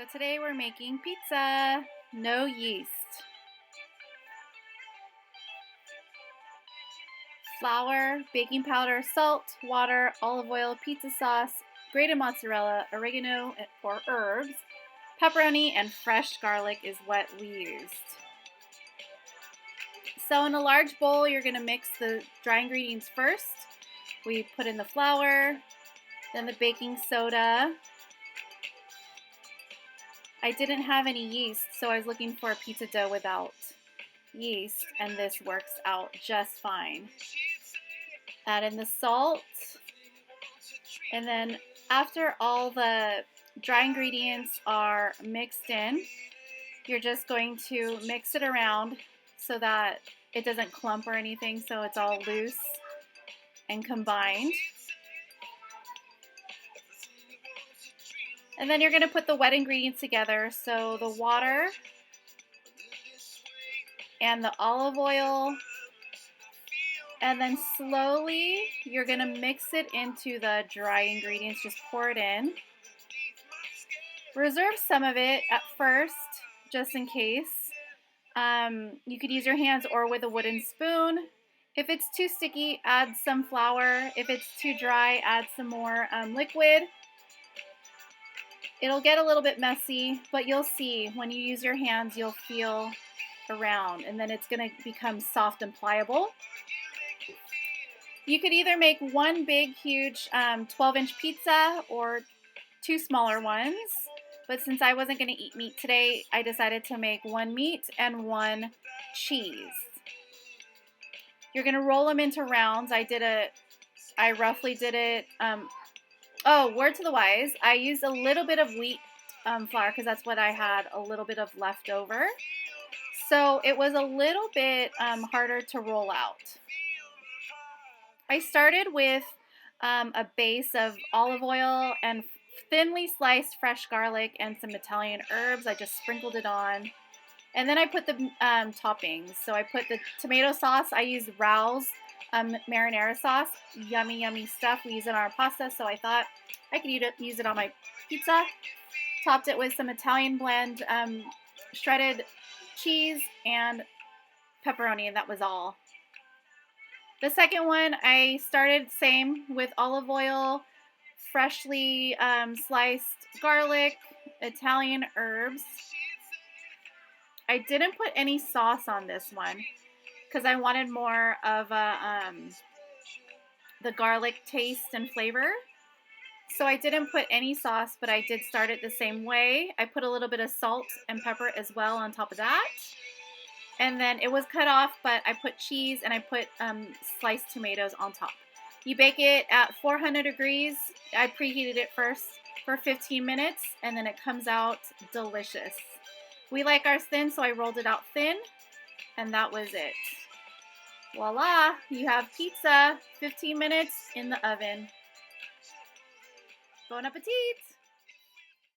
So today we're making pizza, no yeast. Flour, baking powder, salt, water, olive oil, pizza sauce, grated mozzarella, oregano or herbs, pepperoni, and fresh garlic is what we used. So in a large bowl, you're going to mix the dry ingredients first. We put in the flour, then the baking soda. I didn't have any yeast, so I was looking for a pizza dough without yeast, and this works out just fine. Add in the salt, and then after all the dry ingredients are mixed in, you're just going to mix it around so that it doesn't clump or anything, so it's all loose and combined. And then you're going to put the wet ingredients together, so the water and the olive oil, and then slowly you're going to mix it into the dry ingredients. Just pour it in. Reserve some of it at first, just in case. You could use your hands or with a wooden spoon. If it's too sticky, add some flour. If it's too dry, add some more liquid. It'll get a little bit messy, but you'll see when you use your hands, you'll feel around, and then it's going to become soft and pliable. You could either make one big, huge 12-inch pizza or two smaller ones, but since I wasn't going to eat meat today, I decided to make one meat and one cheese. You're going to roll them into rounds. I roughly did it. Oh, word to the wise, I used a little bit of wheat flour because that's what I had a little bit of left over. So it was a little bit harder to roll out. I started with a base of olive oil and thinly sliced fresh garlic and some Italian herbs. I just sprinkled it on. And then I put the toppings. So I put the tomato sauce. I used Rao's marinara sauce. Yummy, yummy stuff. We use it on our pasta, so I thought I could use it on my pizza. Topped it with some Italian blend, shredded cheese, and pepperoni, and that was all. The second one, I started same with olive oil, freshly sliced garlic, Italian herbs. I didn't put any sauce on this one because I wanted more of the garlic taste and flavor. So I didn't put any sauce, but I did start it the same way. I put a little bit of salt and pepper as well on top of that. And then it was cut off, but I put cheese and I put sliced tomatoes on top. You bake it at 400 degrees. I preheated it first for 15 minutes, and then it comes out delicious. We like ours thin, so I rolled it out thin, and that was it. Voila, you have pizza, 15 minutes in the oven. Bon appetit!